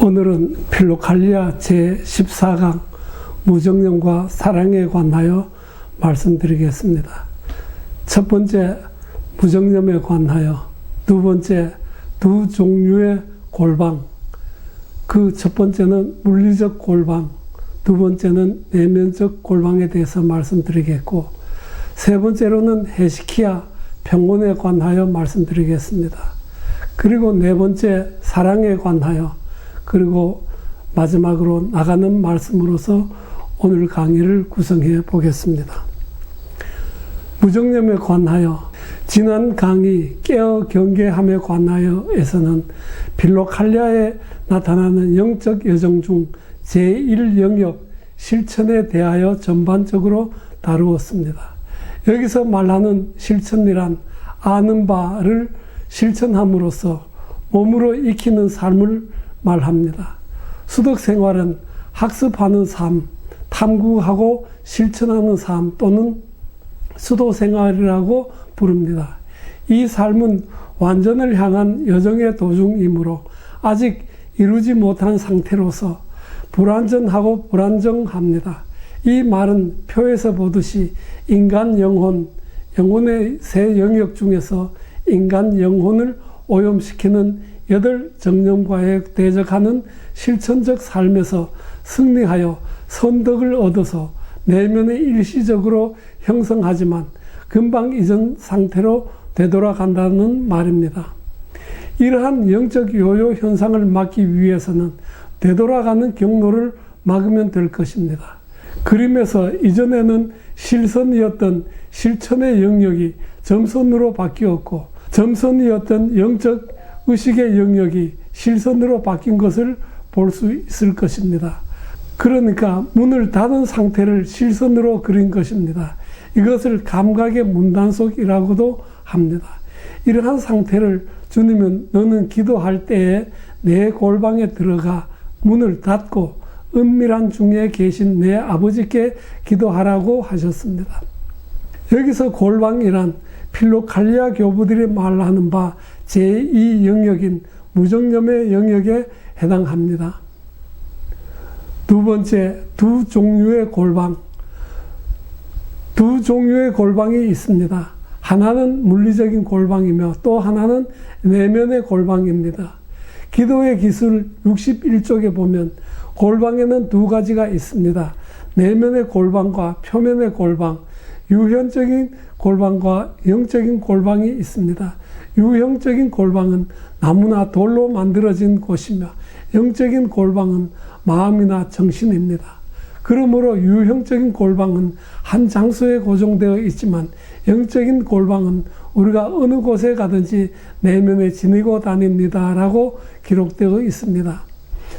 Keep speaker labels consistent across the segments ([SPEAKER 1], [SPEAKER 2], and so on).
[SPEAKER 1] 오늘은 필로칼리아 제14강 무정념과 사랑에 관하여 말씀드리겠습니다. 첫 번째, 무정념에 관하여. 두 번째, 두 종류의 골방. 그 첫 번째는 물리적 골방, 두 번째는 내면적 골방에 대해서 말씀드리겠고, 세 번째로는 헤시키야 평온에 관하여 말씀드리겠습니다. 그리고 네 번째, 사랑에 관하여, 그리고 마지막으로 나가는 말씀으로서 오늘 강의를 구성해 보겠습니다. 무정념에 관하여, 지난 강의 깨어 경계함에 관하여에서는 필로칼리아에 나타나는 영적 여정 중 제1영역 실천에 대하여 전반적으로 다루었습니다. 여기서 말하는 실천이란 아는 바를 실천함으로써 몸으로 익히는 삶을 말합니다. 수덕 생활은 학습하는 삶, 탐구하고 실천하는 삶 또는 수도 생활이라고 부릅니다. 이 삶은 완전을 향한 여정의 도중이므로 아직 이루지 못한 상태로서 불완전하고 불안정합니다. 이 말은 표에서 보듯이 인간 영혼, 영혼의 세 영역 중에서 인간 영혼을 오염시키는 8 정념과에 대적하는 실천적 삶에서 승리하여 선덕을 얻어서 내면에 일시적으로 형성하지만 금방 이전 상태로 되돌아간다는 말입니다. 이러한 영적 요요 현상을 막기 위해서는 되돌아가는 경로를 막으면 될 것입니다. 그림에서 이전에는 실선이었던 실천의 영역이 점선으로 바뀌었고, 점선이었던 영적 의식의 영역이 실선으로 바뀐 것을 볼 수 있을 것입니다. 그러니까 문을 닫은 상태를 실선으로 그린 것입니다. 이것을 감각의 문단속이라고도 합니다. 이러한 상태를 주님은 너는 기도할 때에 내 골방에 들어가 문을 닫고 은밀한 중에 계신 내 아버지께 기도하라고 하셨습니다. 여기서 골방이란 필로칼리아 교부들이 말하는 바 제2영역인 무정념의 영역에 해당합니다. 두 번째, 두 종류의 골방. 두 종류의 골방이 있습니다. 하나는 물리적인 골방이며 또 하나는 내면의 골방입니다. 기도의 기술 61쪽에 보면 골방에는 두 가지가 있습니다. 내면의 골방과 표면의 골방, 유형적인 골방과 영적인 골방이 있습니다. 유형적인 골방은 나무나 돌로 만들어진 곳이며 영적인 골방은 마음이나 정신입니다. 그러므로 유형적인 골방은 한 장소에 고정되어 있지만 영적인 골방은 우리가 어느 곳에 가든지 내면에 지니고 다닙니다 라고 기록되어 있습니다.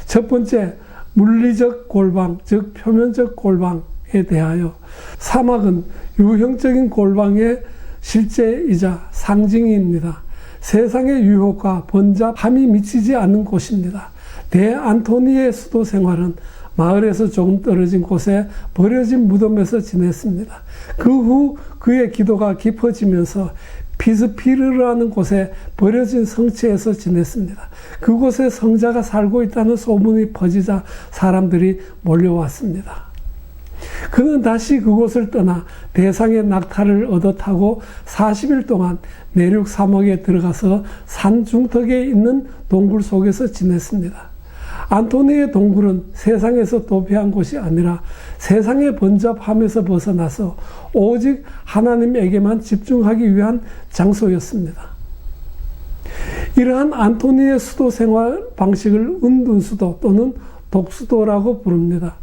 [SPEAKER 1] 첫 번째, 물리적 골방, 즉 표면적 골방에 대하여, 사막은 유형적인 골방의 실제이자 상징입니다. 세상의 유혹과 번잡함이 미치지 않는 곳입니다. 대안토니의 수도 생활은 마을에서 조금 떨어진 곳에 버려진 무덤에서 지냈습니다. 그 후 그의 기도가 깊어지면서 피스피르라는 곳에 버려진 성체에서 지냈습니다. 그곳에 성자가 살고 있다는 소문이 퍼지자 사람들이 몰려왔습니다. 그는 다시 그곳을 떠나 대상의 낙타를 얻어 타고 40일 동안 내륙 사막에 들어가서 산 중턱에 있는 동굴 속에서 지냈습니다. 안토니의 동굴은 세상에서 도피한 곳이 아니라 세상의 번잡함에서 벗어나서 오직 하나님에게만 집중하기 위한 장소였습니다. 이러한 안토니의 수도 생활 방식을 은둔수도 또는 독수도라고 부릅니다.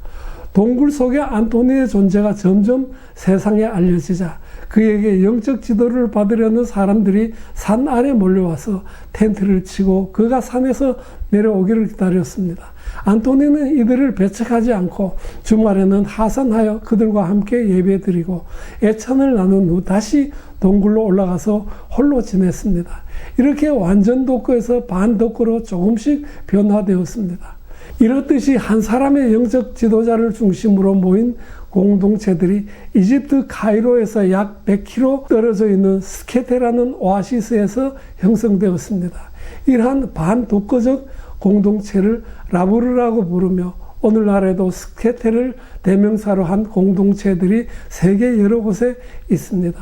[SPEAKER 1] 동굴 속에 안토니의 존재가 점점 세상에 알려지자 그에게 영적 지도를 받으려는 사람들이 산 아래 몰려와서 텐트를 치고 그가 산에서 내려오기를 기다렸습니다. 안토니는 이들을 배척하지 않고 주말에는 하산하여 그들과 함께 예배드리고 애찬을 나눈 후 다시 동굴로 올라가서 홀로 지냈습니다. 이렇게 완전 독거에서 반독거로 조금씩 변화되었습니다. 이렇듯이 한 사람의 영적 지도자를 중심으로 모인 공동체들이 이집트 카이로에서 약 100km 떨어져 있는 스케테라는 오아시스에서 형성되었습니다. 이러한 반독거적 공동체를 라브르라고 부르며 오늘날에도 스케테를 대명사로 한 공동체들이 세계 여러 곳에 있습니다.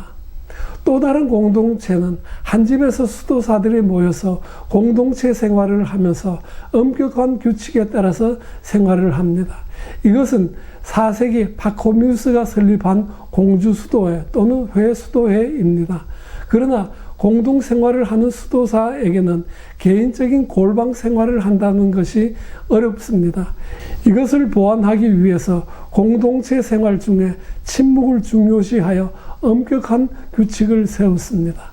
[SPEAKER 1] 또 다른 공동체는 한 집에서 수도사들이 모여서 공동체 생활을 하면서 엄격한 규칙에 따라서 생활을 합니다. 이것은 4세기 파코미우스가 설립한 공주수도회 또는 회수도회입니다. 그러나 공동생활을 하는 수도사에게는 개인적인 골방 생활을 한다는 것이 어렵습니다. 이것을 보완하기 위해서 공동체 생활 중에 침묵을 중요시하여 엄격한 규칙을 세웠습니다.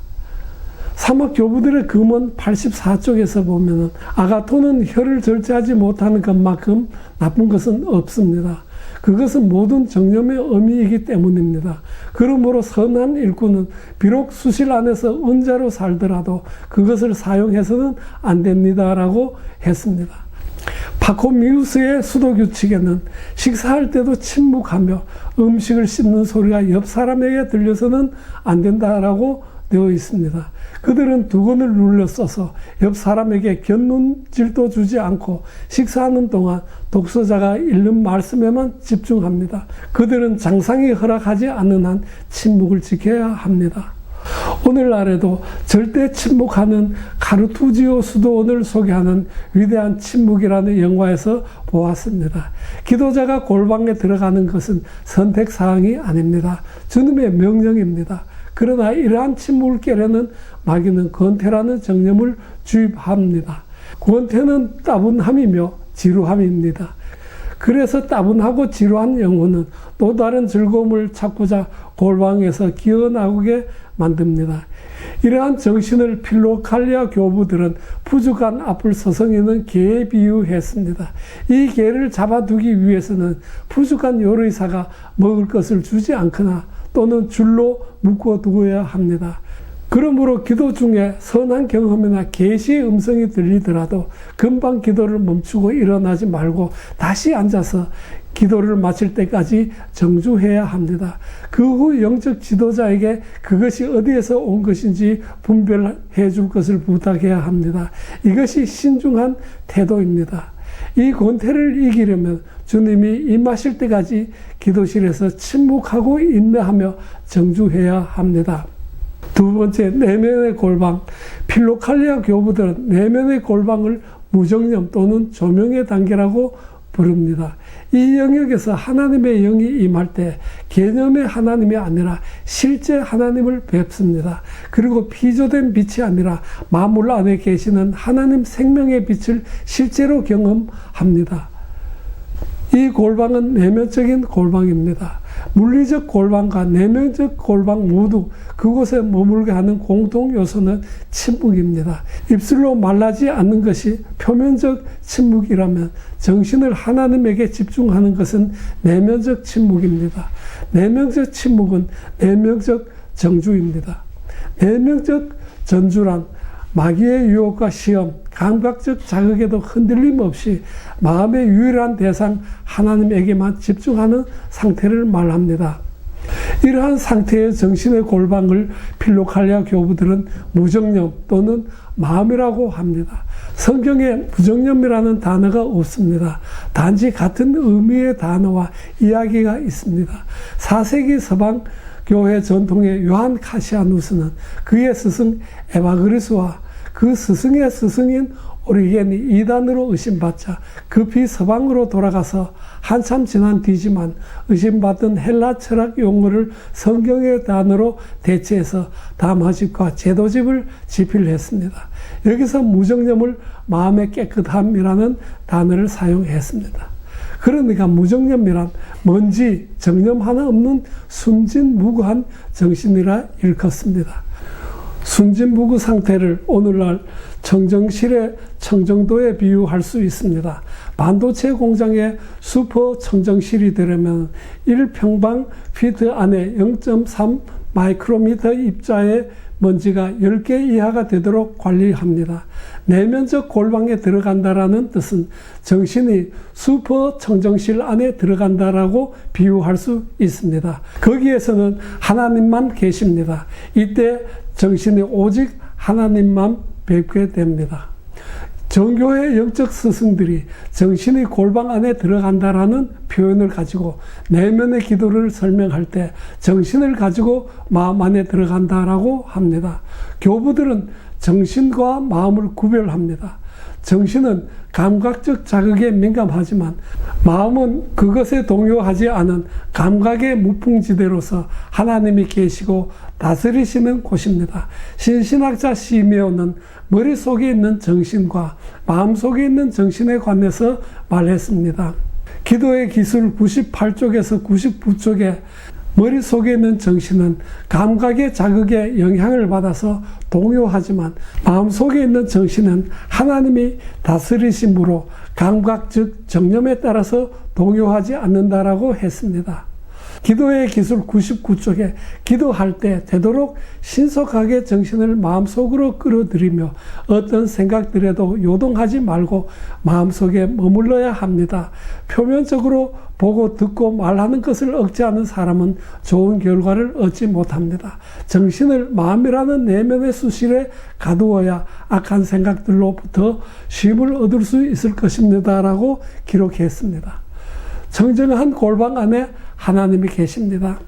[SPEAKER 1] 사막 교부들의 금원 84쪽에서 보면 아가토는 혀를 절제하지 못하는 것만큼 나쁜 것은 없습니다. 그것은 모든 정념의 의미이기 때문입니다. 그러므로 선한 일꾼은 비록 수실 안에서 은자로 살더라도 그것을 사용해서는 안 됩니다라고 했습니다. 파코미우스의 수도 규칙에는 식사할 때도 침묵하며 음식을 씹는 소리가 옆 사람에게 들려서는 안 된다라고 되어 있습니다. 그들은 두건을 눌러 써서 옆 사람에게 곁눈질도 주지 않고 식사하는 동안 독서자가 읽는 말씀에만 집중합니다. 그들은 장상이 허락하지 않는 한 침묵을 지켜야 합니다. 오늘날에도 절대 침묵하는 카르투지오 수도원을 소개하는 위대한 침묵이라는 영화에서 보았습니다. 기도자가 골방에 들어가는 것은 선택사항이 아닙니다. 주님의 명령입니다. 그러나 이러한 침묵을 깨려는 마귀는 권태라는 정념을 주입합니다. 권태는 따분함이며 지루함입니다. 그래서 따분하고 지루한 영혼은 또 다른 즐거움을 찾고자 골방에서 기어나오게 만듭니다. 이러한 정신을 필로칼리아 교부들은 푸죽한 앞을 서성이는 개에 비유했습니다. 이 개를 잡아두기 위해서는 푸죽한 요리사가 먹을 것을 주지 않거나 또는 줄로 묶어두어야 합니다. 그러므로 기도 중에 선한 경험이나 계시의 음성이 들리더라도 금방 기도를 멈추고 일어나지 말고 다시 앉아서 기도를 마칠 때까지 정주해야 합니다. 그 후 영적 지도자에게 그것이 어디에서 온 것인지 분별해 줄 것을 부탁해야 합니다. 이것이 신중한 태도입니다. 이 권태를 이기려면 주님이 임하실 때까지 기도실에서 침묵하고 인내하며 정주해야 합니다. 두 번째, 내면의 골방. 필로칼리아 교부들은 내면의 골방을 무정념 또는 조명의 단계라고 부릅니다. 이 영역에서 하나님의 영이 임할 때 개념의 하나님이 아니라 실제 하나님을 뵙습니다. 그리고 피조된 빛이 아니라 만물 안에 계시는 하나님 생명의 빛을 실제로 경험합니다. 이 골방은 내면적인 골방입니다. 물리적 골방과 내면적 골방 모두 그곳에 머물게 하는 공통 요소는 침묵입니다. 입술로 말하지 않는 것이 표면적 침묵이라면 정신을 하나님에게 집중하는 것은 내면적 침묵입니다. 내면적 침묵은 내면적 정주입니다. 내면적 전주란 마귀의 유혹과 시험, 감각적 자극에도 흔들림 없이 마음의 유일한 대상 하나님에게만 집중하는 상태를 말합니다. 이러한 상태의 정신의 골방을 필로칼리아 교부들은 무정념 또는 마음이라고 합니다. 성경에 무정념이라는 단어가 없습니다. 단지 같은 의미의 단어와 이야기가 있습니다. 4세기 서방 교회 전통의 요한 카시아누스는 그의 스승 에바그리스와 그 스승의 스승인 오리겐이 이단으로 의심받자 급히 서방으로 돌아가서 한참 지난 뒤지만 의심받던 헬라 철학 용어를 성경의 단어로 대체해서 담화집과 제도집을 집필했습니다. 여기서 무정념을 마음의 깨끗함이라는 단어를 사용했습니다. 그러니까 무정념이란 먼지, 정념 하나 없는 순진무구한 정신이라 일컫습니다. 순진무구 상태를 오늘날 청정실의 청정도에 비유할 수 있습니다. 반도체 공장에 슈퍼 청정실이 되려면 1평방피트 안에 0.3 마이크로미터 입자의 먼지가 10개 이하가 되도록 관리합니다. 내면적 골방에 들어간다라는 뜻은 정신이 슈퍼 청정실 안에 들어간다라고 비유할 수 있습니다. 거기에서는 하나님만 계십니다. 이때 정신이 오직 하나님만 뵙게 됩니다. 정교회 영적 스승들이 정신이 골방 안에 들어간다라는 표현을 가지고 내면의 기도를 설명할 때 정신을 가지고 마음 안에 들어간다라고 합니다. 교부들은 정신과 마음을 구별합니다. 정신은 감각적 자극에 민감하지만 마음은 그것에 동요하지 않은 감각의 무풍지대로서 하나님이 계시고 다스리시는 곳입니다. 신신학자 시메온은 머릿속에 있는 정신과 마음속에 있는 정신에 관해서 말했습니다. 기도의 기술 98쪽에서 99쪽에 머릿속에 있는 정신은 감각의 자극에 영향을 받아서 동요하지만 마음속에 있는 정신은 하나님이 다스리심으로 감각 즉 정념에 따라서 동요하지 않는다라고 했습니다. 기도의 기술 99쪽에 기도할 때 되도록 신속하게 정신을 마음속으로 끌어들이며 어떤 생각들에도 요동하지 말고 마음속에 머물러야 합니다. 표면적으로 보고 듣고 말하는 것을 억제하는 사람은 좋은 결과를 얻지 못합니다. 정신을 마음이라는 내면의 수실에 가두어야 악한 생각들로부터 쉼을 얻을 수 있을 것입니다. 라고 기록했습니다. 청정한 골방 안에 하나님이 계십니다.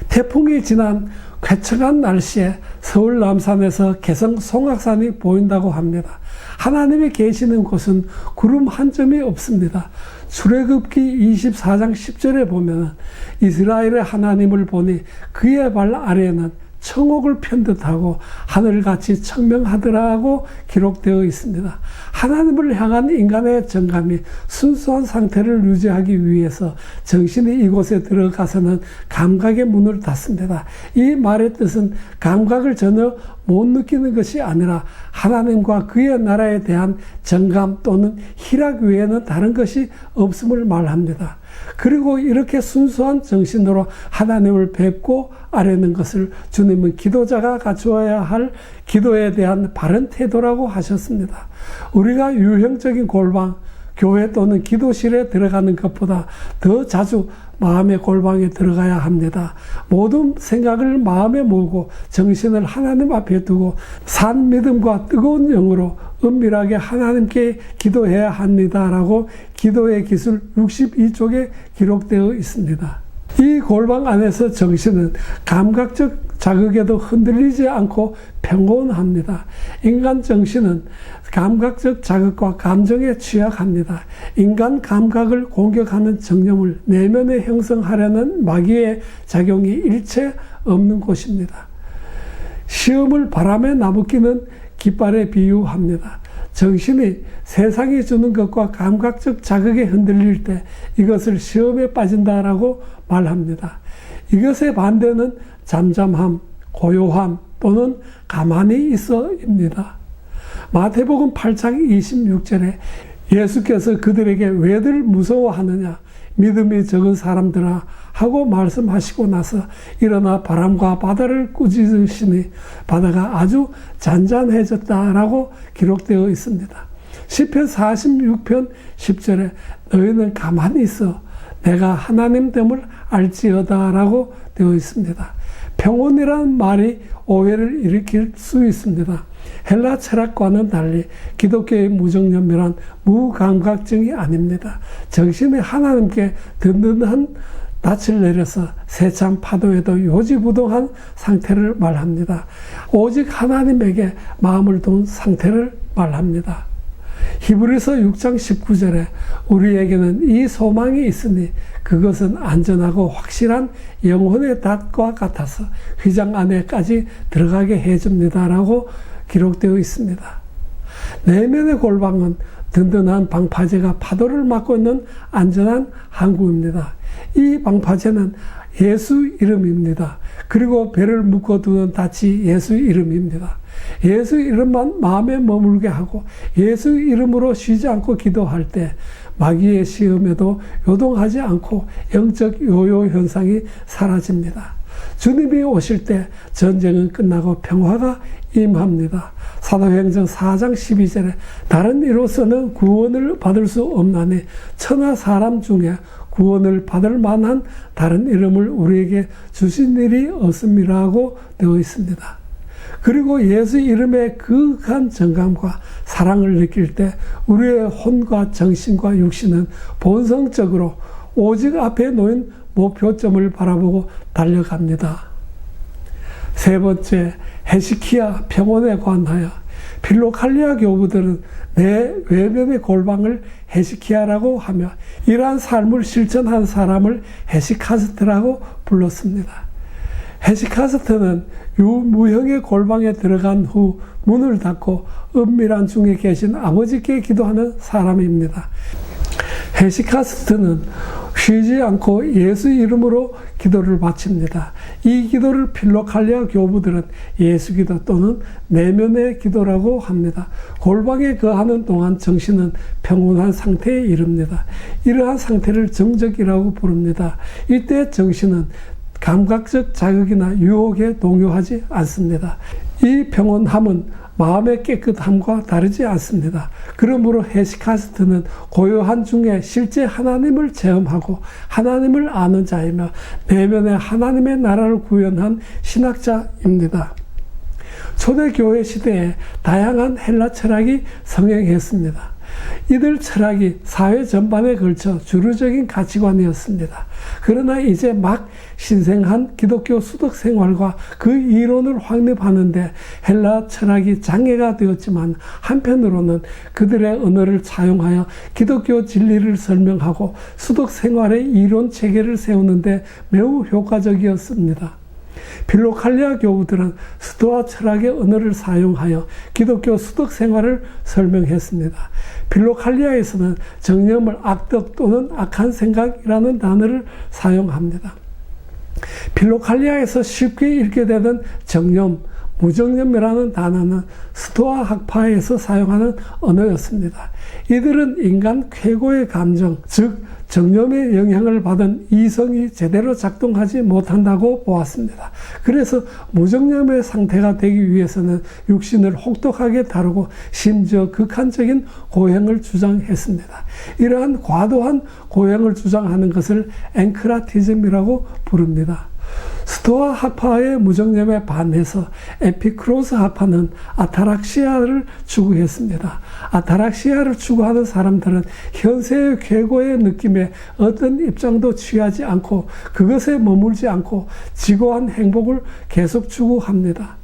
[SPEAKER 1] 태풍이 지난 쾌청한 날씨에 서울 남산에서 개성 송악산이 보인다고 합니다. 하나님이 계시는 곳은 구름 한 점이 없습니다. 출애굽기 24장 10절에 보면 이스라엘의 하나님을 보니 그의 발 아래에는 청옥을 편듯하고 하늘같이 청명하더라고 기록되어 있습니다. 하나님을 향한 인간의 정감이 순수한 상태를 유지하기 위해서 정신이 이곳에 들어가서는 감각의 문을 닫습니다. 이 말의 뜻은 감각을 전혀 못 느끼는 것이 아니라 하나님과 그의 나라에 대한 정감 또는 희락 외에는 다른 것이 없음을 말합니다. 그리고 이렇게 순수한 정신으로 하나님을 뵙고 아뢰는 것을 주님은 기도자가 갖추어야 할 기도에 대한 바른 태도라고 하셨습니다. 우리가 유형적인 골방, 교회 또는 기도실에 들어가는 것보다 더 자주 마음의 골방에 들어가야 합니다. 모든 생각을 마음에 모으고 정신을 하나님 앞에 두고 산 믿음과 뜨거운 영으로 은밀하게 하나님께 기도해야 합니다라고 기도의 기술 62쪽에 기록되어 있습니다. 이 골방 안에서 정신은 감각적 자극에도 흔들리지 않고 평온합니다. 인간 정신은 감각적 자극과 감정에 취약합니다. 인간 감각을 공격하는 정념을 내면에 형성하려는 마귀의 작용이 일체 없는 곳입니다. 시험을 바람에 나부끼는 깃발에 비유합니다. 정신이 세상이 주는 것과 감각적 자극에 흔들릴 때 이것을 시험에 빠진다라고 말합니다. 이것의 반대는 잠잠함, 고요함 또는 가만히 있어입니다. 마태복음 8장 26절에 예수께서 그들에게 왜들 무서워하느냐 믿음이 적은 사람들아 하고 말씀하시고 나서 일어나 바람과 바다를 꾸짖으시니 바다가 아주 잔잔해졌다라고 기록되어 있습니다. 시편 46편 10절에 너희는 가만히 있어 내가 하나님됨을 알지어다라고 되어 있습니다. 평온이라는 말이 오해를 일으킬 수 있습니다. 헬라 철학과는 달리 기독교의 무정념이란 무감각증이 아닙니다. 정신이 하나님께 든든한 낯을 내려서 세찬 파도에도 요지부동한 상태를 말합니다. 오직 하나님에게 마음을 둔 상태를 말합니다. 히브리서 6장 19절에 우리에게는 이 소망이 있으니 그것은 안전하고 확실한 영혼의 닷과 같아서 휘장 안에까지 들어가게 해줍니다라고 기록되어 있습니다. 내면의 골방은 든든한 방파제가 파도를 막고 있는 안전한 항구입니다. 이 방파제는 예수 이름입니다. 그리고 배를 묶어두는 닻이 예수 이름입니다. 예수 이름만 마음에 머물게 하고 예수 이름으로 쉬지 않고 기도할 때 마귀의 시험에도 요동하지 않고 영적 요요 현상이 사라집니다. 주님이 오실 때 전쟁은 끝나고 평화가 임합니다. 사도행전 4장 12절에 다른 이로서는 구원을 받을 수 없나니 천하 사람 중에 구원을 받을 만한 다른 이름을 우리에게 주신 일이 없음이라고 되어 있습니다. 그리고 예수 이름의 그윽한 정감과 사랑을 느낄 때 우리의 혼과 정신과 육신은 본성적으로 오직 앞에 놓인 목표점을 바라보고 달려갑니다. 세 번째, 헤시키야 평온에 관하여 필로칼리아 교부들은 내 외면의 골방을 헤시키야라고 하며 이러한 삶을 실천한 사람을 헤시카스트라고 불렀습니다. 헤시카스트는 유무형의 골방에 들어간 후 문을 닫고 은밀한 중에 계신 아버지께 기도하는 사람입니다. 헤시카스트는 쉬지 않고 예수 이름으로 기도를 바칩니다. 이 기도를 필로칼리아 교부들은 예수기도 또는 내면의 기도라고 합니다. 골방에 거하는 동안 정신은 평온한 상태에 이릅니다. 이러한 상태를 정적이라고 부릅니다. 이때 정신은 감각적 자극이나 유혹에 동요하지 않습니다. 이 평온함은 마음의 깨끗함과 다르지 않습니다. 그러므로 헤시카스트는 고요한 중에 실제 하나님을 체험하고 하나님을 아는 자이며 내면에 하나님의 나라를 구현한 신학자입니다. 초대교회 시대에 다양한 헬라 철학이 성행했습니다. 이들 철학이 사회 전반에 걸쳐 주류적인 가치관이었습니다. 그러나 이제 막 신생한 기독교 수덕 생활과 그 이론을 확립하는데 헬라 철학이 장애가 되었지만 한편으로는 그들의 언어를 차용하여 기독교 진리를 설명하고 수덕 생활의 이론 체계를 세우는데 매우 효과적이었습니다. 필로칼리아 교부들은 스토아 철학의 언어를 사용하여 기독교 수덕 생활을 설명했습니다. 필로칼리아에서는 정념을 악덕 또는 악한 생각이라는 단어를 사용합니다. 필로칼리아에서 쉽게 읽게 되던 정념, 무정념이라는 단어는 스토아 학파에서 사용하는 언어였습니다. 이들은 인간 쾌고의 감정, 즉 정념의 영향을 받은 이성이 제대로 작동하지 못한다고 보았습니다. 그래서 무정념의 상태가 되기 위해서는 육신을 혹독하게 다루고 심지어 극한적인 고행을 주장했습니다. 이러한 과도한 고행을 주장하는 것을 앵크라티즘이라고 부릅니다. 스토아 학파의 무정념에 반해서 에피크로스 학파는 아타락시아를 추구했습니다. 아타락시아를 추구하는 사람들은 현세의 쾌거의 느낌에 어떤 입장도 취하지 않고 그것에 머물지 않고 지고한 행복을 계속 추구합니다.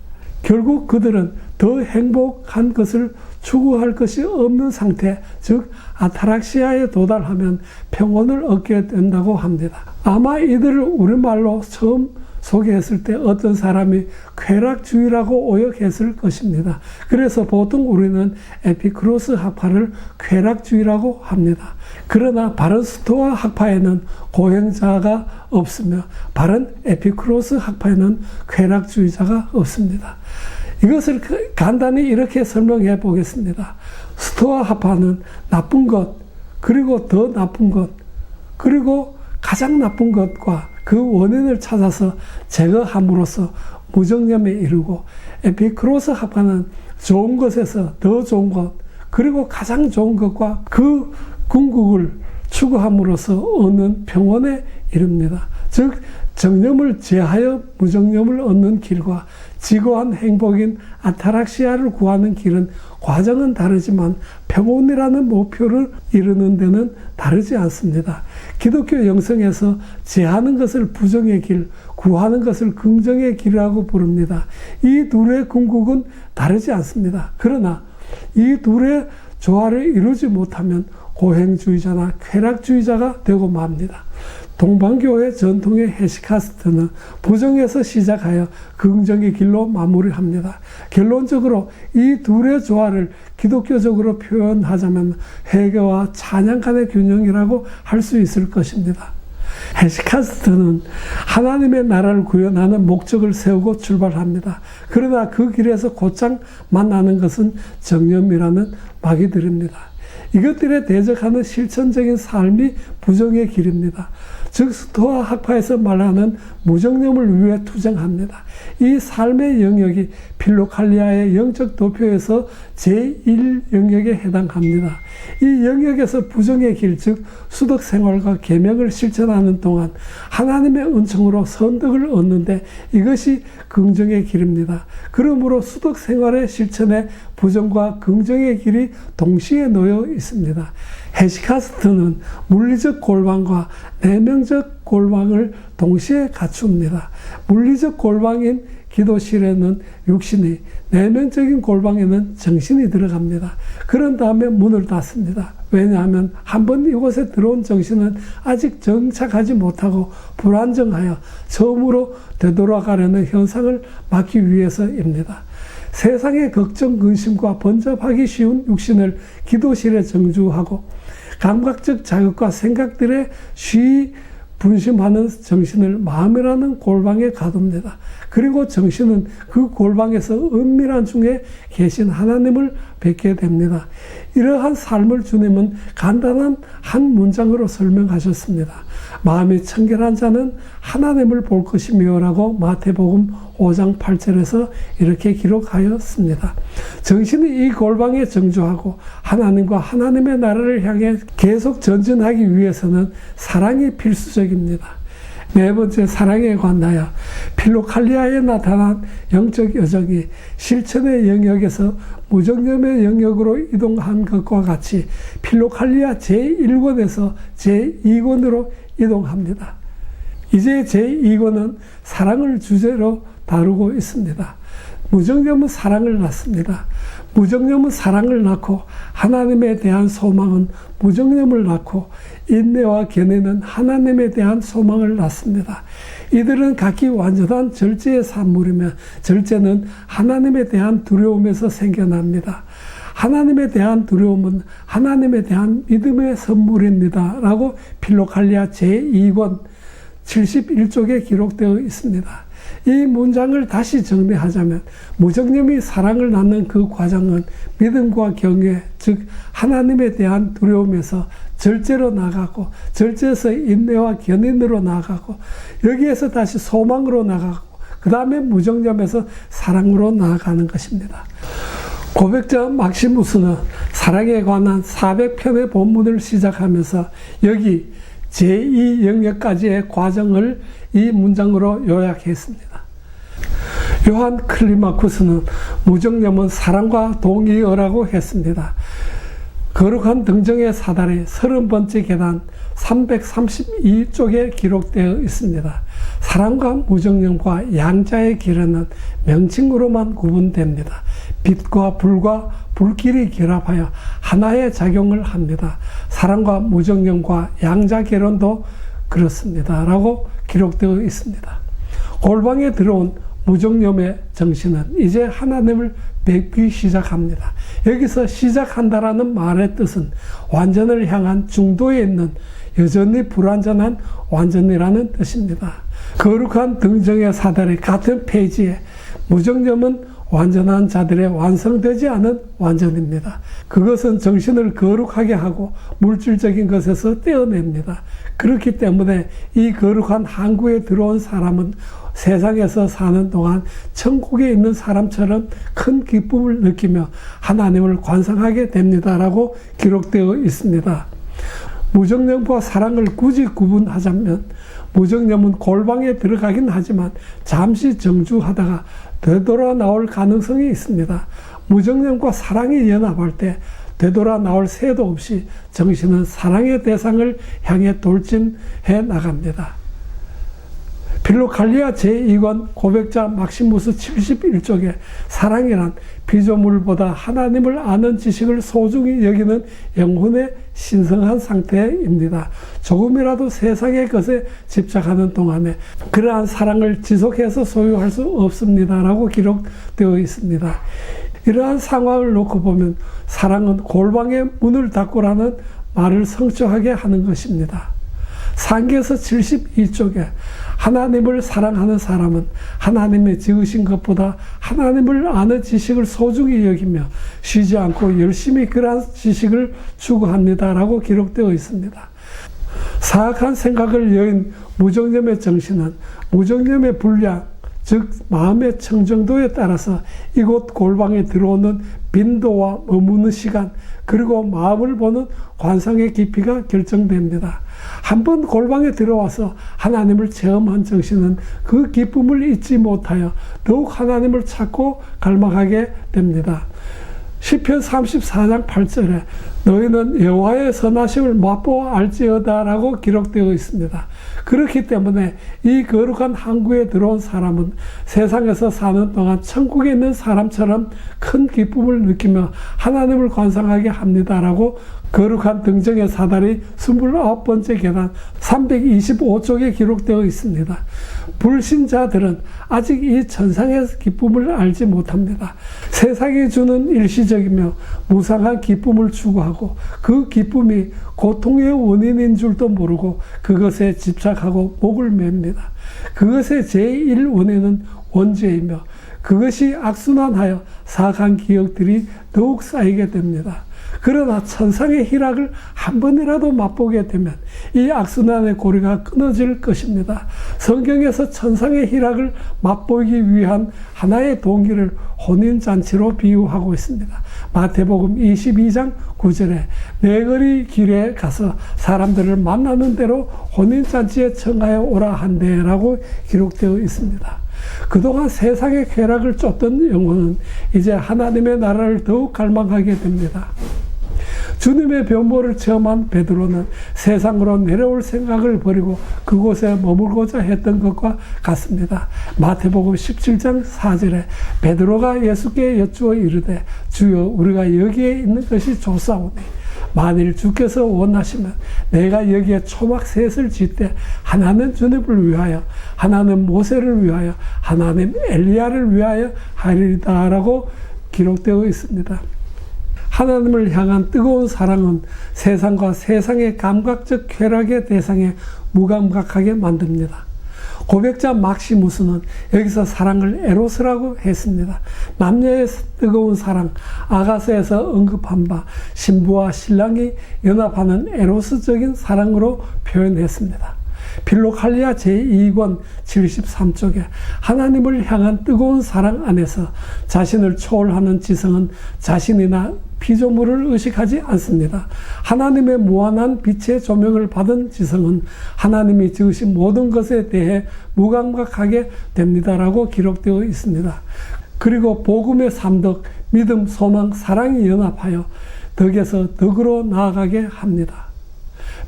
[SPEAKER 1] 결국 그들은 더 행복한 것을 추구할 것이 없는 상태, 즉 아타락시아에 도달하면 평온을 얻게 된다고 합니다. 아마 이들을 우리말로 처음 소개했을 때 어떤 사람이 쾌락주의라고 오역했을 것입니다. 그래서 보통 우리는 에피크로스 학파를 쾌락주의라고 합니다. 그러나 바른 스토아 학파에는 고행자가 없으며 바른 에피크로스 학파에는 쾌락주의자가 없습니다. 이것을 간단히 이렇게 설명해 보겠습니다. 스토아 학파는 나쁜 것, 그리고 더 나쁜 것, 그리고 가장 나쁜 것과 그 원인을 찾아서 제거함으로써 무정념에 이르고, 에피크로스 학파는 좋은 것에서 더 좋은 것, 그리고 가장 좋은 것과 그 궁극을 추구함으로써 얻는 평온에 이릅니다. 즉 정념을 제하여 무정념을 얻는 길과 지고한 행복인 아타락시아를 구하는 길은 과정은 다르지만 평온이라는 목표를 이루는 데는 다르지 않습니다. 기독교 영성에서 제하는 것을 부정의 길, 구하는 것을 긍정의 길이라고 부릅니다. 이 둘의 궁극은 다르지 않습니다. 그러나 이 둘의 조화를 이루지 못하면 고행주의자나 쾌락주의자가 되고 맙니다. 동방교회 전통의 헤시카스트는 부정에서 시작하여 긍정의 길로 마무리합니다. 결론적으로 이 둘의 조화를 기독교적으로 표현하자면 회개와 찬양 간의 균형이라고 할 수 있을 것입니다. 헤시카스트는 하나님의 나라를 구현하는 목적을 세우고 출발합니다. 그러나 그 길에서 곧장 만나는 것은 정념이라는 마귀들입니다. 이것들에 대적하는 실천적인 삶이 부정의 길입니다. 즉 스토아 학파에서 말하는 무정념을 위해 투쟁합니다. 이 삶의 영역이 필로칼리아의 영적 도표에서 제1영역에 해당합니다. 이 영역에서 부정의 길, 즉 수덕 생활과 계명을 실천하는 동안 하나님의 은총으로 선덕을 얻는데 이것이 긍정의 길입니다. 그러므로 수덕 생활의 실천에 부정과 긍정의 길이 동시에 놓여 있습니다. 헤시카스트는 물리적 골방과 내면적 골방을 동시에 갖춥니다. 물리적 골방인 기도실에는 육신이, 내면적인 골방에는 정신이 들어갑니다. 그런 다음에 문을 닫습니다. 왜냐하면 한번 이곳에 들어온 정신은 아직 정착하지 못하고 불안정하여 처음으로 되돌아가려는 현상을 막기 위해서입니다. 세상의 걱정, 근심과 번잡하기 쉬운 육신을 기도실에 정주하고 감각적 자극과 생각들에 쉬이 분심하는 정신을 마음이라는 골방에 가둡니다. 그리고 정신은 그 골방에서 은밀한 중에 계신 하나님을 뵙게 됩니다. 이러한 삶을 주님은 간단한 한 문장으로 설명하셨습니다. 마음이 청결한 자는 하나님을 볼 것이며 라고 마태복음 5장 8절에서 이렇게 기록하였습니다. 정신이 이 골방에 정주하고 하나님과 하나님의 나라를 향해 계속 전진하기 위해서는 사랑이 필수적입니다. 네 번째, 사랑에 관하여 필로칼리아에 나타난 영적 여정이 실천의 영역에서 무정념의 영역으로 이동한 것과 같이 필로칼리아 제1권에서 제2권으로 이동합니다. 이제 제2권은 사랑을 주제로 다루고 있습니다. 무정념은 사랑을 낳습니다. 무정념은 사랑을 낳고 하나님에 대한 소망은 무정념을 낳고 인내와 견해는 하나님에 대한 소망을 낳습니다. 이들은 각기 완전한 절제의 산물이며 절제는 하나님에 대한 두려움에서 생겨납니다. 하나님에 대한 두려움은 하나님에 대한 믿음의 선물입니다. 라고 필로칼리아 제2권 71쪽에 기록되어 있습니다. 이 문장을 다시 정리하자면 무정념이 사랑을 낳는 그 과정은 믿음과 경외, 즉 하나님에 대한 두려움에서 절제로 나가고 절제에서 인내와 견인으로 나가고 여기에서 다시 소망으로 나가고 그 다음에 무정념에서 사랑으로 나아가는 것입니다. 고백자 막시무스는 사랑에 관한 400편의 본문을 시작하면서 여기 제2영역까지의 과정을 이 문장으로 요약했습니다. 요한 클리마쿠스는 무정념은 사랑과 동의어라고 했습니다. 거룩한 등정의 사다리 30번째 계단 332쪽에 기록되어 있습니다. 사랑과 무정념과 양자의 길에는 명칭으로만 구분됩니다. 빛과 불과 불길이 결합하여 하나의 작용을 합니다. 사랑과 무정념과 양자 결론도 그렇습니다. 라고 기록되어 있습니다. 골방에 들어온 무정념의 정신은 이제 하나님을 뵙기 시작합니다. 여기서 시작한다라는 말의 뜻은 완전을 향한 중도에 있는 여전히 불완전한 완전이라는 뜻입니다. 거룩한 등정의 사다리 같은 페이지에 무정념은 완전한 자들의 완성되지 않은 완전입니다. 그것은 정신을 거룩하게 하고 물질적인 것에서 떼어냅니다. 그렇기 때문에 이 거룩한 항구에 들어온 사람은 세상에서 사는 동안 천국에 있는 사람처럼 큰 기쁨을 느끼며 하나님을 관상하게 됩니다라고 기록되어 있습니다. 무정념과 사랑을 굳이 구분하자면 무정념은 골방에 들어가긴 하지만 잠시 정주하다가 되돌아 나올 가능성이 있습니다. 무정념과 사랑이 연합할 때 되돌아 나올 새도 없이 정신은 사랑의 대상을 향해 돌진해 나갑니다. 필로칼리아 제2권 고백자 막시무스 71쪽에 사랑이란 피조물보다 하나님을 아는 지식을 소중히 여기는 영혼의 신성한 상태입니다. 조금이라도 세상의 것에 집착하는 동안에 그러한 사랑을 지속해서 소유할 수 없습니다. 라고 기록되어 있습니다. 이러한 상황을 놓고 보면 사랑은 골방의 문을 닫고라는 말을 성취하게 하는 것입니다. 상계에서 72쪽에 하나님을 사랑하는 사람은 하나님의 지으신 것보다 하나님을 아는 지식을 소중히 여기며 쉬지 않고 열심히 그러한 지식을 추구합니다. 라고 기록되어 있습니다. 사악한 생각을 여인 무정념의 정신은 무정념의 분량, 즉 마음의 청정도에 따라서 이곳 골방에 들어오는 빈도와 머무는 시간, 그리고 마음을 보는 관상의 깊이가 결정됩니다. 한번 골방에 들어와서 하나님을 체험한 정신은 그 기쁨을 잊지 못하여 더욱 하나님을 찾고 갈망하게 됩니다. 시편 34장 8절에 너희는 여호와의 선하심을 맛보아 알지어다 라고 기록되어 있습니다. 그렇기 때문에 이 거룩한 항구에 들어온 사람은 세상에서 사는 동안 천국에 있는 사람처럼 큰 기쁨을 느끼며 하나님을 관상하게 합니다라고 거룩한 등정의 사다리 29번째 계단 325쪽에 기록되어 있습니다. 불신자들은 아직 이 천상의 기쁨을 알지 못합니다. 세상이 주는 일시적이며 무상한 기쁨을 추구하고 그 기쁨이 고통의 원인인 줄도 모르고 그것에 집착하고 목을 맵니다. 그것의 제1원인은 원죄이며 그것이 악순환하여 사악한 기억들이 더욱 쌓이게 됩니다. 그러나 천상의 희락을 한 번이라도 맛보게 되면 이 악순환의 고리가 끊어질 것입니다. 성경에서 천상의 희락을 맛보기 위한 하나의 동기를 혼인잔치로 비유하고 있습니다. 마태복음 22장 9절에 내 거리 길에 가서 사람들을 만나는 대로 혼인잔치에 청하여 오라 한대라고 기록되어 있습니다. 그동안 세상의 쾌락을 쫓던 영혼은 이제 하나님의 나라를 더욱 갈망하게 됩니다. 주님의 변모를 체험한 베드로는 세상으로 내려올 생각을 버리고 그곳에 머물고자 했던 것과 같습니다. 마태복음 17장 4절에 베드로가 예수께 여쭈어 이르되 주여 우리가 여기에 있는 것이 좋사오니 만일 주께서 원하시면 내가 여기에 초막 셋을 짓되 하나는 주님을 위하여 하나는 모세를 위하여 하나는 엘리야를 위하여 하리이다 라고 기록되어 있습니다. 하나님을 향한 뜨거운 사랑은 세상과 세상의 감각적 쾌락의 대상에 무감각하게 만듭니다. 고백자 막시무스는 여기서 사랑을 에로스라고 했습니다. 남녀의 뜨거운 사랑, 아가서에서 언급한 바 신부와 신랑이 연합하는 에로스적인 사랑으로 표현했습니다. 필로칼리아 제2권 73쪽에 하나님을 향한 뜨거운 사랑 안에서 자신을 초월하는 지성은 자신이나 피조물을 의식하지 않습니다. 하나님의 무한한 빛의 조명을 받은 지성은 하나님이 지으신 모든 것에 대해 무감각하게 됩니다라고 기록되어 있습니다. 그리고 복음의 3덕, 믿음, 소망, 사랑이 연합하여 덕에서 덕으로 나아가게 합니다.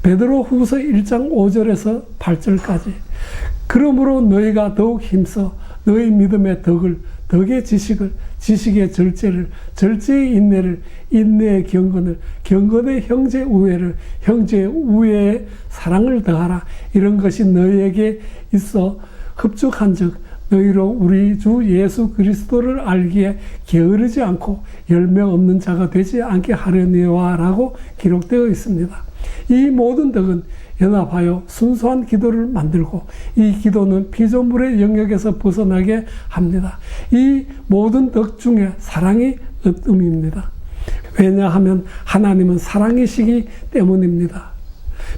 [SPEAKER 1] 베드로 후서 1장 5절에서 8절까지 그러므로 너희가 더욱 힘써 너희 믿음의 덕을, 덕의 지식을, 지식의 절제를, 절제의 인내를, 인내의 경건을, 경건의 형제 우애를, 형제의 우애에 사랑을 더하라. 이런 것이 너희에게 있어 흡족한즉 너희로 우리 주 예수 그리스도를 알기에 게으르지 않고 열매 없는 자가 되지 않게 하려니와 라고 기록되어 있습니다. 이 모든 덕은 연합하여 순수한 기도를 만들고 이 기도는 피조물의 영역에서 벗어나게 합니다. 이 모든 덕 중에 사랑이 으뜸입니다. 왜냐하면 하나님은 사랑이시기 때문입니다.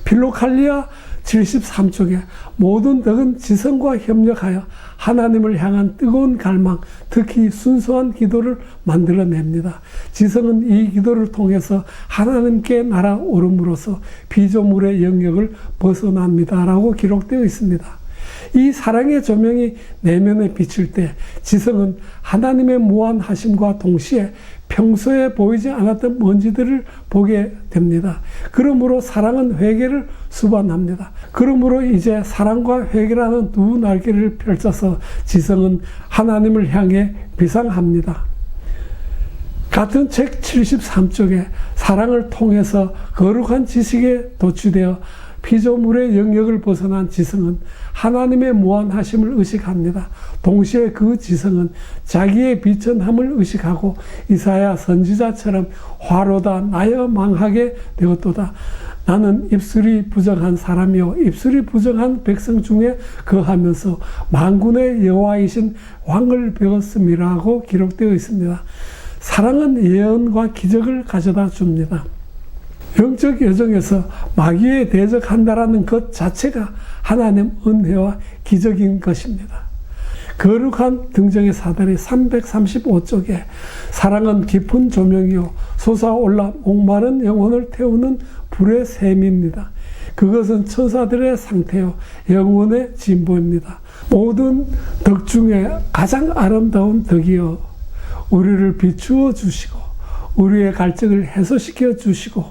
[SPEAKER 1] 필로칼리아 73쪽에 모든 덕은 지성과 협력하여 하나님을 향한 뜨거운 갈망, 특히 순수한 기도를 만들어냅니다. 지성은 이 기도를 통해서 하나님께 날아오름으로써 피조물의 영역을 벗어납니다라고 기록되어 있습니다. 이 사랑의 조명이 내면에 비칠 때 지성은 하나님의 무한하심과 동시에 평소에 보이지 않았던 먼지들을 보게 됩니다. 그러므로 사랑은 회개를 수반합니다. 그러므로 이제 사랑과 회개라는 두 날개를 펼쳐서 지성은 하나님을 향해 비상합니다. 같은 책 73쪽에 사랑을 통해서 거룩한 지식에 도취되어 피조물의 영역을 벗어난 지성은 하나님의 무한하심을 의식합니다. 동시에 그 지성은 자기의 비천함을 의식하고 이사야 선지자처럼 화로다 나여 망하게 되었도다. 나는 입술이 부정한 사람이요 입술이 부정한 백성 중에 거하면서 만군의 여호와이신 왕을 배웠음이라고 기록되어 있습니다. 사랑은 예언과 기적을 가져다 줍니다. 영적 여정에서 마귀에 대적한다라는 것 자체가 하나님 은혜와 기적인 것입니다. 거룩한 등정의 사다리 335쪽에 사랑은 깊은 조명이요 솟아올라 목마른 영혼을 태우는 불의 샘입니다. 그것은 천사들의 상태요 영혼의 진보입니다. 모든 덕 중에 가장 아름다운 덕이요 우리를 비추어 주시고 우리의 갈증을 해소시켜 주시고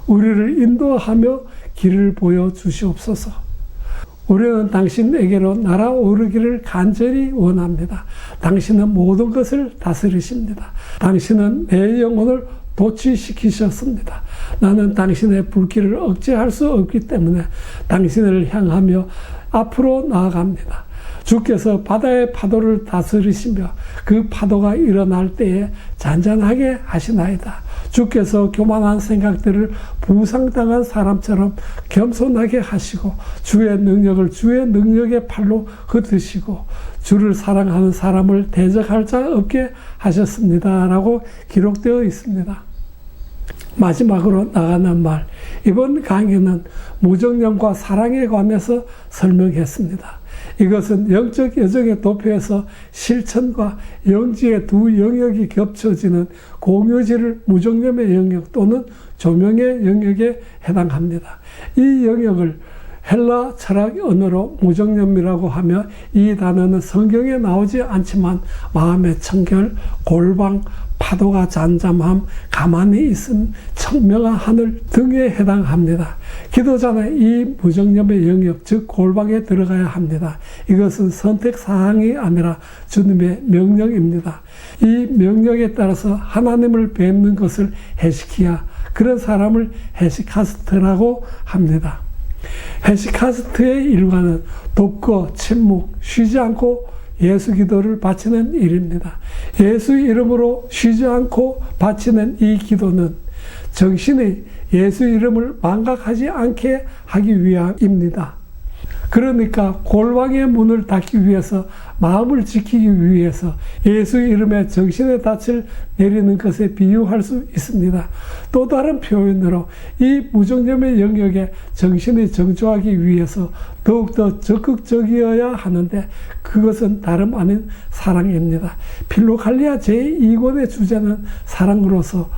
[SPEAKER 1] 우리를 인도하며 길을 보여 주시옵소서. 우리는 당신에게로 날아오르기를 간절히 원합니다. 당신은 모든 것을 다스리십니다. 당신은 내 영혼을 도취시키셨습니다. 나는 당신의 불길을 억제할 수 없기 때문에 당신을 향하며 앞으로 나아갑니다. 주께서 바다의 파도를 다스리시며 그 파도가 일어날 때에 잔잔하게 하시나이다. 주께서 교만한 생각들을 부상당한 사람처럼 겸손하게 하시고 주의 능력을 주의 능력의 팔로 흩으시고 주를 사랑하는 사람을 대적할 자 없게 하셨습니다. 라고 기록되어 있습니다. 마지막으로 나가는 말, 이번 강의는 무정령과 사랑에 관해서 설명했습니다. 이것은 영적 여정의 도표에서 실천과 영지의 두 영역이 겹쳐지는 공유지를 무정령의 영역 또는 조명의 영역에 해당합니다. 이 영역을 헬라 철학 언어로 무정령이라고 하며 이 단어는 성경에 나오지 않지만 마음의 청결, 골방, 파도가 잠잠함, 가만히 있음, 청명한 하늘 등에 해당합니다. 기도자는 이 무정령의 영역, 즉 골방에 들어가야 합니다. 이것은 선택사항이 아니라 주님의 명령입니다. 이 명령에 따라서 하나님을 뵙는 것을 헤시키야, 그런 사람을 헤시카스트라고 합니다. 헤시카스트의 일과는 돕고 침묵, 쉬지 않고 예수 기도를 바치는 일입니다. 예수 이름으로 쉬지 않고 바치는 이 기도는 정신이 예수 이름을 망각하지 않게 하기 위함입니다. 그러니까 골방의 문을 닫기 위해서, 마음을 지키기 위해서 예수 이름에 정신의 닻을 내리는 것에 비유할 수 있습니다. 또 다른 표현으로 이 무정령의 영역에 정신이 정조하기 위해서 더욱더 적극적이어야 하는데 그것은 다름 아닌 사랑입니다. 필로칼리아 제2권의 주제는 사랑으로서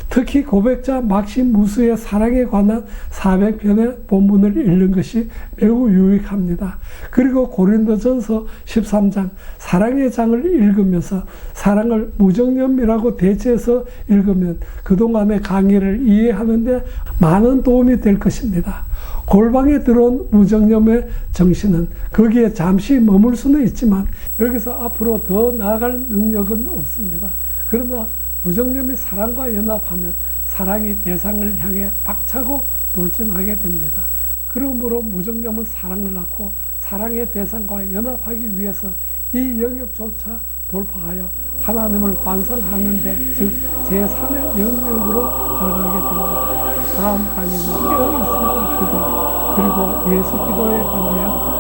[SPEAKER 1] 특히 고백자 막시무스의 사랑에 관한 400편의 본문을 읽는 것이 매우 유익합니다. 그리고 고린도전서 13장 사랑의 장을 읽으면서 사랑을 무정령이라고 대체해서 읽으면 그동안의 강의를 이해하는 데 많은 도움이 될 것입니다. 골방에 들어온 무정령의 정신은 거기에 잠시 머물 수는 있지만 여기서 앞으로 더 나아갈 능력은 없습니다. 그러나 무정령이 사랑과 연합하면 사랑이 대상을 향해 박차고 돌진하게 됩니다. 그러므로 무정령은 사랑을 낳고 사랑의 대상과 연합하기 위해서 이 영역조차 돌파하여 하나님을 관상하는데, 즉 제3의 영역으로 나가게 됩니다. 다음 강의는 깨어있음과 기도, 그리고 예수 기도에 관하여